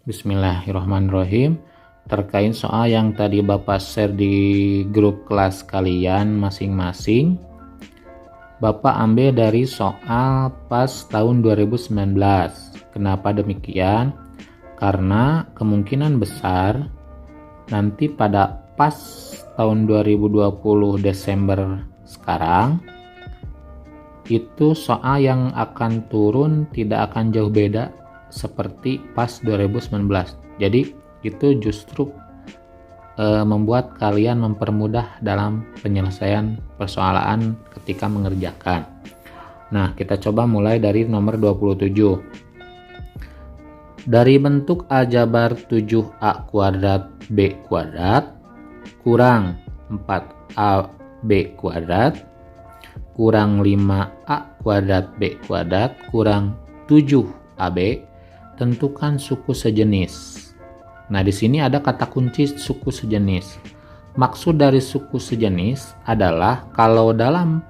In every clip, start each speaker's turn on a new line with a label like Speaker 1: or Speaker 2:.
Speaker 1: Bismillahirrahmanirrahim. Terkait soal yang tadi Bapak share di grup kelas kalian masing-masing, Bapak ambil dari soal pas tahun 2019. Kenapa demikian? Karena kemungkinan besar nanti pada pas tahun 2020 Desember sekarang, itu soal yang akan turun tidak akan jauh beda seperti pas 2019. Jadi itu justru membuat kalian mempermudah dalam penyelesaian persoalan ketika mengerjakan. Nah, kita coba mulai dari nomor 27. Dari bentuk aljabar 7a kuadrat b kuadrat kurang 4ab kuadrat kurang 5a kuadrat b kuadrat kurang 7ab, tentukan suku sejenis. Nah, di sini ada kata kunci suku sejenis. Maksud dari suku sejenis adalah kalau dalam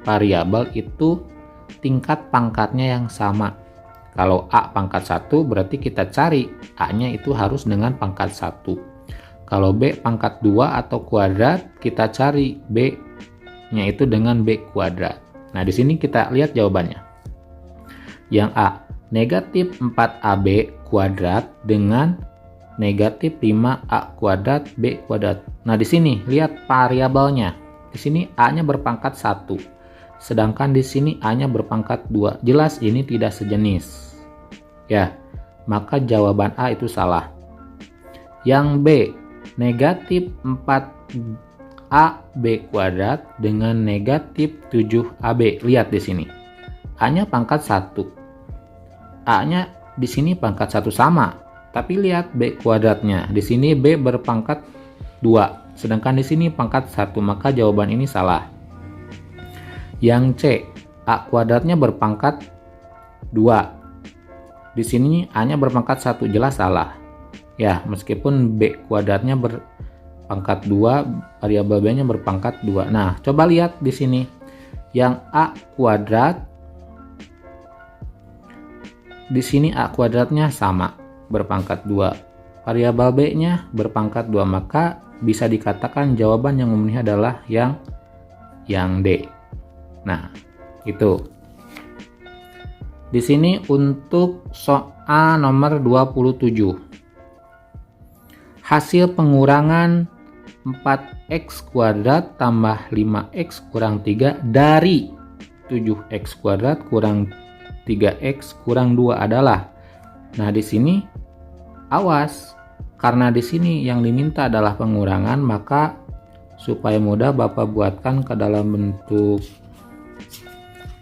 Speaker 1: variabel itu tingkat pangkatnya yang sama. Kalau A pangkat 1 berarti kita cari A-nya itu harus dengan pangkat 1. Kalau B pangkat 2 atau kuadrat, kita cari B-nya itu dengan B kuadrat. Nah, di sini kita lihat jawabannya. Yang A, negatif 4AB kuadrat dengan negatif 5A kuadrat B kuadrat. Nah, di sini lihat variabelnya. Di sini A-nya berpangkat 1. Sedangkan di sini A-nya berpangkat 2. Jelas ini tidak sejenis. Ya, maka jawaban A itu salah. Yang B, negatif 4AB kuadrat dengan negatif 7AB. Lihat di sini. A-nya pangkat 1. A-nya di sini pangkat 1 sama, tapi lihat B kuadratnya. Di sini B berpangkat 2, sedangkan di sini pangkat 1, maka jawaban ini salah. Yang C, A kuadratnya berpangkat 2. Di sini A-nya berpangkat 1, jelas salah. Ya, meskipun B kuadratnya berpangkat 2, variabel B-nya berpangkat 2. Nah, coba lihat di sini. Yang A kuadrat, di sini A kuadratnya sama, berpangkat 2. Variabel B-nya berpangkat 2, maka bisa dikatakan jawaban yang memenuhi adalah yang D. Nah, itu. Di sini untuk soal nomor 27. Hasil pengurangan 4x kuadrat tambah 5x kurang 3 dari 7x kuadrat kurang 3x kurang 2 adalah. Nah, di sini awas, karena di sini yang diminta adalah pengurangan, maka supaya mudah Bapak buatkan ke dalam bentuk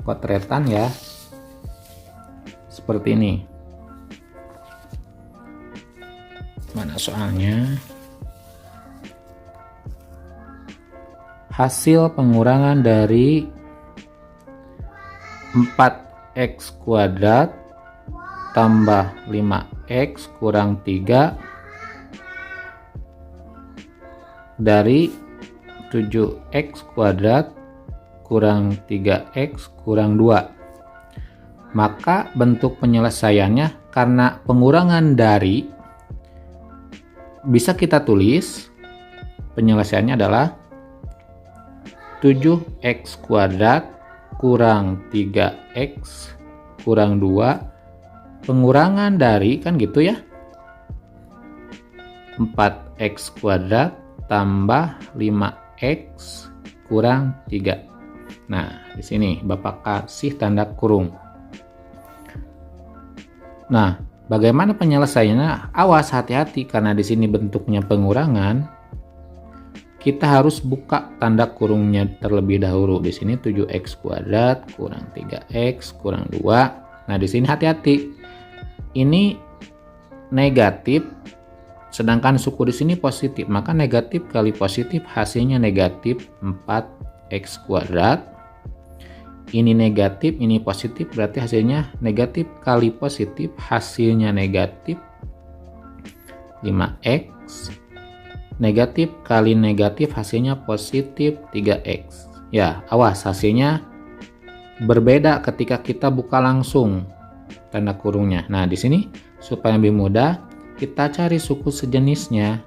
Speaker 1: potretan ya. Seperti ini. Mana soalnya? Hasil pengurangan dari 4x kuadrat tambah 5x kurang 3 dari 7x kuadrat kurang 3x kurang 2. Maka bentuk penyelesaiannya, karena pengurangan dari, bisa kita tulis penyelesaiannya adalah 7x kuadrat kurang 3x kurang 2 pengurangan dari, kan gitu ya, 4x kuadrat tambah 5x kurang 3. Nah, di sini Bapak kasih tanda kurung. Nah, bagaimana penyelesaiannya? Awas, hati-hati, karena di sini bentuknya pengurangan. Kita harus buka tanda kurungnya terlebih dahulu. Di sini 7x kuadrat kurang 3x kurang 2. Nah, di sini hati-hati. Ini negatif, sedangkan suku di sini positif. Maka negatif kali positif hasilnya negatif 4x kuadrat. Ini negatif, ini positif, berarti hasilnya negatif kali positif, hasilnya negatif 5x. Negatif kali negatif hasilnya positif 3x. Ya, awas, hasilnya berbeda ketika kita buka langsung. tanda kurungnya. Nah, di sini supaya lebih mudah, kita cari suku sejenisnya.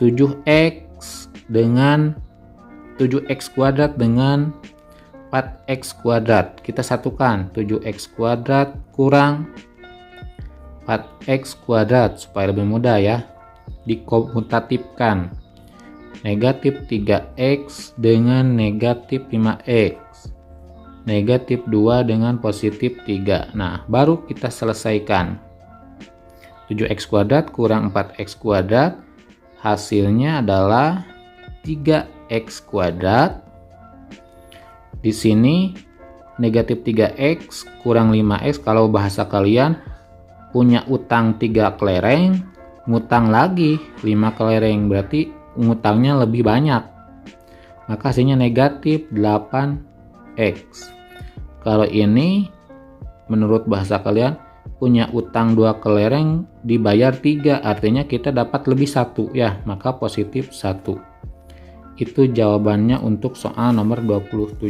Speaker 1: 7x dengan 7x kuadrat dengan 4x kuadrat. Kita satukan 7x kuadrat kurang 4x kuadrat supaya lebih mudah ya. Dikomutatifkan. Negatif 3x dengan negatif 5x. Negatif 2 dengan positif 3. Nah, baru kita selesaikan. 7x kuadrat kurang 4x kuadrat. Hasilnya adalah 3x kuadrat. Di sini negatif 3x kurang 5x. Kalau bahasa kalian punya utang 3 kelereng, ngutang lagi 5 kelereng. Berarti ngutangnya lebih banyak, maka hasilnya negatif 8x. Kalau ini menurut bahasa kalian punya utang 2 kelereng dibayar 3, artinya kita dapat lebih 1 ya, maka positif 1. Itu jawabannya untuk soal nomor 27.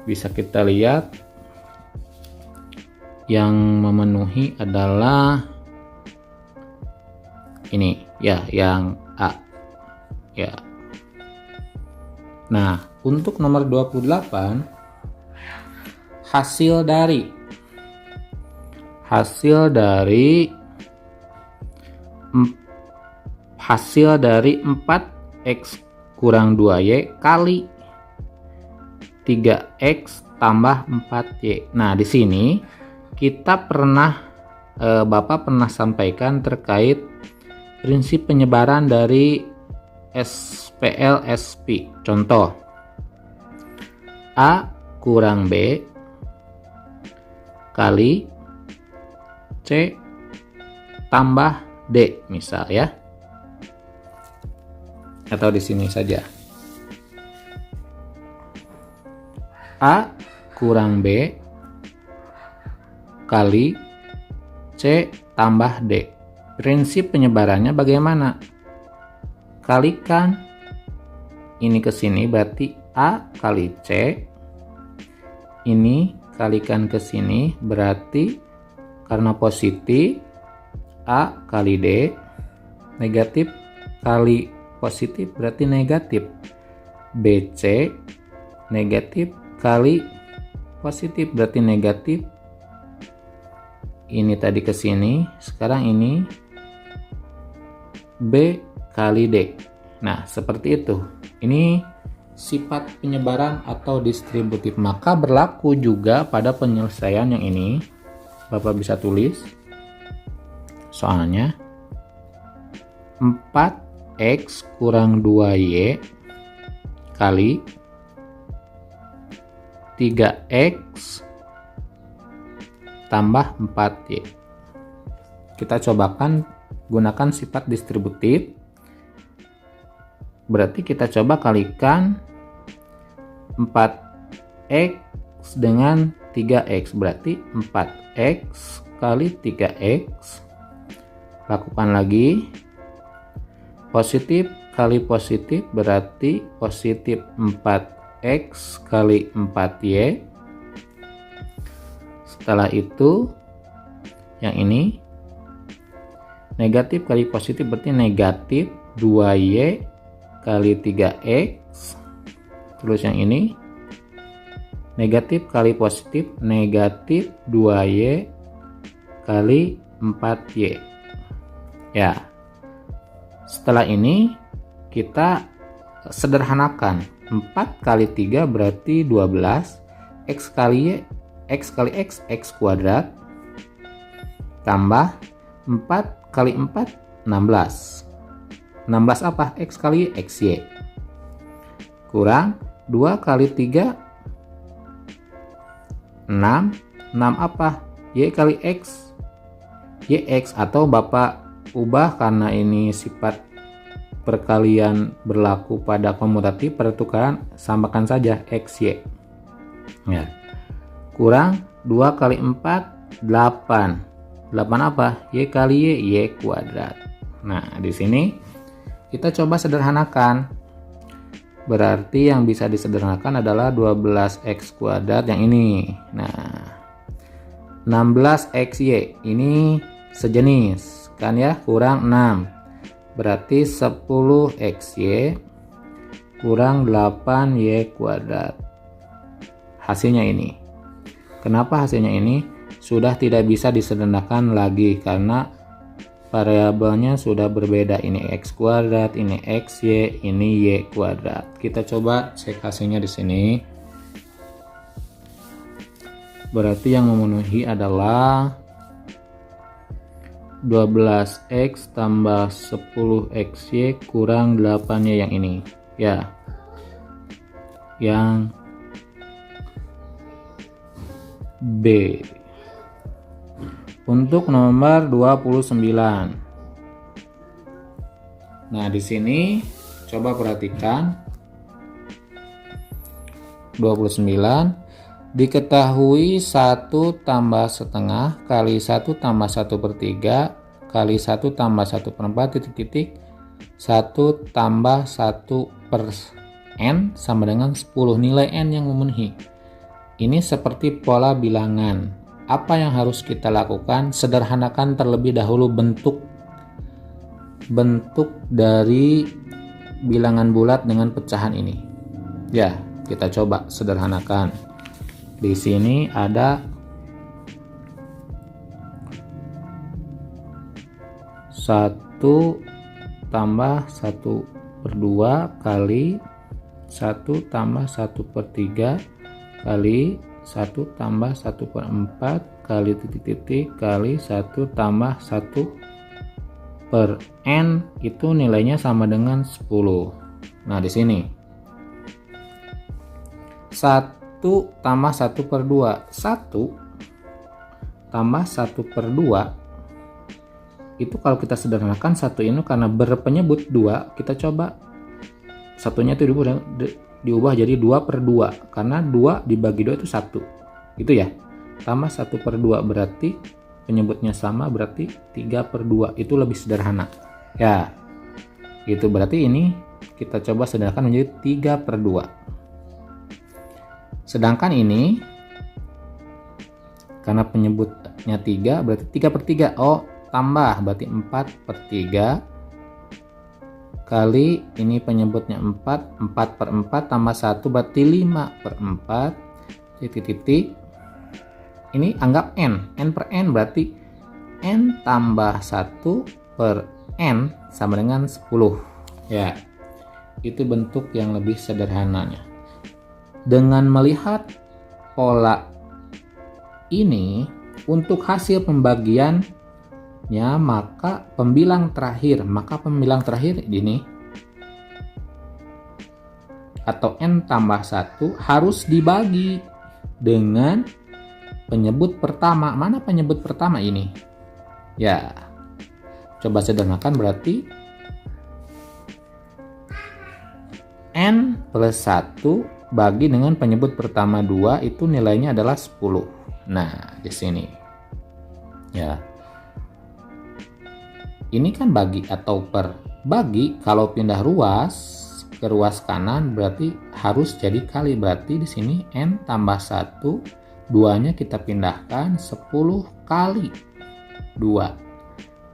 Speaker 1: Bisa kita lihat yang memenuhi adalah ini ya, yang A ya. Nah, untuk nomor 28, hasil dari 4x kurang 2y kali 3x tambah 4y. Nah, di sini kita Bapak pernah sampaikan terkait prinsip penyebaran dari SPLSP. Contoh, A kurang B kali C tambah D misal ya. Atau di sini saja. A kurang B kali C tambah D. Prinsip penyebarannya bagaimana? Kalikan ini ke sini berarti A kali C. Ini kalikan ke sini berarti karena positif A kali D. Negatif kali positif berarti negatif BC. Negatif kali positif berarti negatif. Ini tadi ke sini, sekarang ini B kali D. Nah, seperti itu. Ini sifat penyebaran atau distributif. Maka berlaku juga pada penyelesaian yang ini. Bapak bisa tulis soalnya 4x kurang 2y kali 3x tambah 4y. Kita cobakan gunakan sifat distributif. Berarti kita coba kalikan 4x dengan 3x. Berarti 4x kali 3x. Lakukan lagi. Positif kali positif berarti positif 4x kali 4y. Setelah itu yang ini negatif kali positif berarti negatif 2y kali 3x. Terus yang ini negatif kali positif negatif 2y kali 4y ya. Setelah ini kita sederhanakan. 4 kali 3 berarti 12. X kali y, x kali x, x kuadrat tambah 4 kali 4 16. 16 apa? X kali XY kurang 2 kali 3 6. 6 apa? Y kali X, YX. Atau Bapak ubah karena ini sifat perkalian berlaku pada komutatif pertukaran, samakan saja XY ya. Kurang 2 kali 4 8. 8 apa? Y kali Y kuadrat. Nah, di sini kita coba sederhanakan. Berarti yang bisa disederhanakan adalah 12x kuadrat yang ini. Nah, 16xy ini sejenis kan ya, kurang 6 berarti 10xy kurang 8y kuadrat. Hasilnya ini. Kenapa hasilnya ini? Sudah tidak bisa disederhanakan lagi karena variabelnya sudah berbeda. Ini x kuadrat, ini xy, ini y kuadrat. Kita coba cek hasilnya di sini. Berarti yang memenuhi adalah 12x tambah 10xy kurang 8y yang ini. Ya. Yang B. Untuk nomor 29. Nah, di sini coba perhatikan. 29 diketahui 1 tambah setengah kali 1 tambah 1/3 kali 1 tambah 1/4 titik-titik 1 tambah 1/n sama dengan 10. Nilai n yang memenuhi. Ini seperti pola bilangan. Apa yang harus kita lakukan? Sederhanakan terlebih dahulu bentuk dari bilangan bulat dengan pecahan ini. Ya, kita coba sederhanakan. Di sini ada 1 tambah 1/2 kali 1 tambah 1/3 kali 1 tambah 1/4 kali titik-titik kali 1 tambah 1/n itu nilainya sama dengan 10. Nah, di sini 1 tambah 1/2. 1 tambah 1/2 itu kalau kita sederhanakan 1 ini karena berpenyebut 2, kita coba satunya itu diubah jadi 2/2 karena 2 dibagi 2 itu 1 gitu ya, tambah 1/2 berarti penyebutnya sama, berarti 3/2. Itu lebih sederhana ya, gitu. Berarti ini kita coba sederhanakan menjadi 3/2. Sedangkan ini karena penyebutnya 3 berarti 3/3. Oh, tambah berarti 4/3 kali ini penyebutnya 4, 4/4 tambah 1 berarti 5/4 titik-titik. Ini anggap n per n berarti n tambah 1/n sama dengan 10. Ya, itu bentuk yang lebih sederhananya. Dengan melihat pola ini untuk hasil pembagiannya, maka pembilang terakhir ini atau n tambah 1 harus dibagi dengan penyebut pertama. Mana penyebut pertama ini? Ya, coba sederhanakan berarti n plus 1 bagi dengan penyebut pertama 2 itu nilainya adalah 10. Nah, di sini. Ya. Ini kan bagi atau per. Bagi kalau pindah ruas ke ruas kanan berarti harus jadi kali. Berarti di sini n tambah 1, 2-nya kita pindahkan 10 kali 2.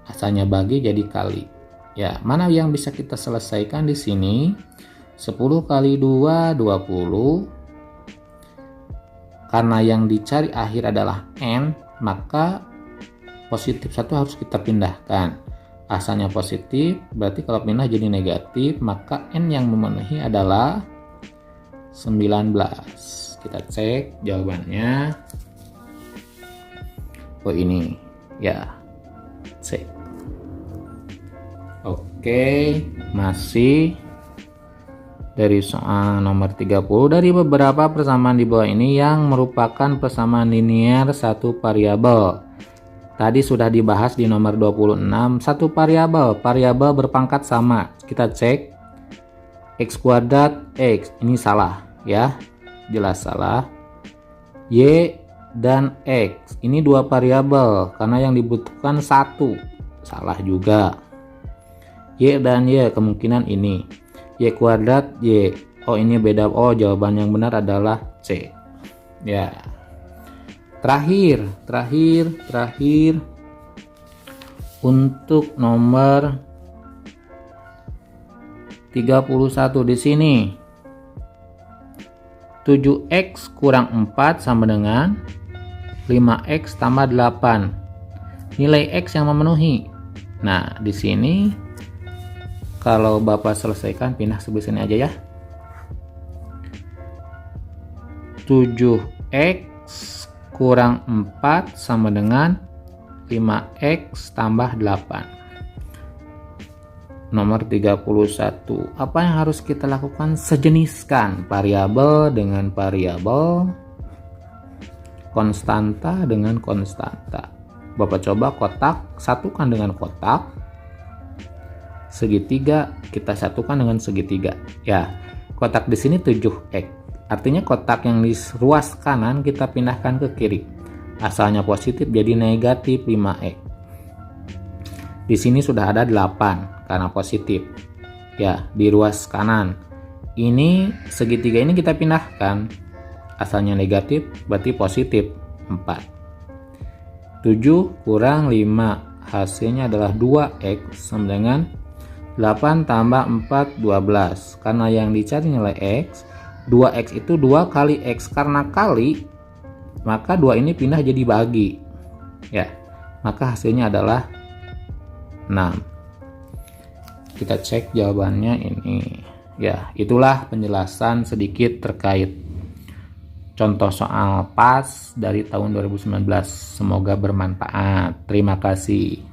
Speaker 1: Asalnya bagi jadi kali. Ya, mana yang bisa kita selesaikan di sini? 10 kali 2, 20. Karena yang dicari akhir adalah n, maka positif 1 harus kita pindahkan. Asalnya positif, berarti kalau pindah jadi negatif, maka n yang memenuhi adalah 19. Kita cek jawabannya. Oh, ini. Ya. Cek. Oke, masih dari soal nomor 30. Dari beberapa persamaan di bawah ini yang merupakan persamaan linear satu variabel. Tadi sudah dibahas di nomor 26. Satu variabel berpangkat sama. Kita cek x kuadrat x. Ini salah ya, jelas salah. Y dan x. Ini dua variabel karena yang dibutuhkan 1. Salah juga. Y dan y kemungkinan ini. Y kuadrat Y. Oh, ini beda. Oh, jawaban yang benar adalah C. Ya. Terakhir untuk nomor 31 di sini. 7x kurang 4 sama dengan 5x tambah 8. Nilai x yang memenuhi. Nah, di sini kalau Bapak selesaikan, pindah sebelah sini aja ya. 7x kurang 4 sama dengan 5x tambah 8. Nomor 31. Apa yang harus kita lakukan? Sejeniskan variabel dengan variabel, konstanta dengan konstanta. Bapak coba kotak satukan dengan kotak, segitiga kita satukan dengan segitiga. Ya, kotak di sini 7x. Artinya kotak yang di ruas kanan kita pindahkan ke kiri. Asalnya positif jadi negatif 5x. Di sini sudah ada 8 karena positif. Ya, di ruas kanan. Ini segitiga ini kita pindahkan. Asalnya negatif berarti positif 4. 7 kurang 5 hasilnya adalah 2x sama dengan 8 tambah 4 12. Karena yang dicari nilai x, 2x itu 2 kali x, karena kali maka 2 ini pindah jadi bagi. Ya, maka hasilnya adalah 6. Kita cek jawabannya ini. Ya, itulah penjelasan sedikit terkait contoh soal PAS dari tahun 2019. Semoga bermanfaat. Terima kasih.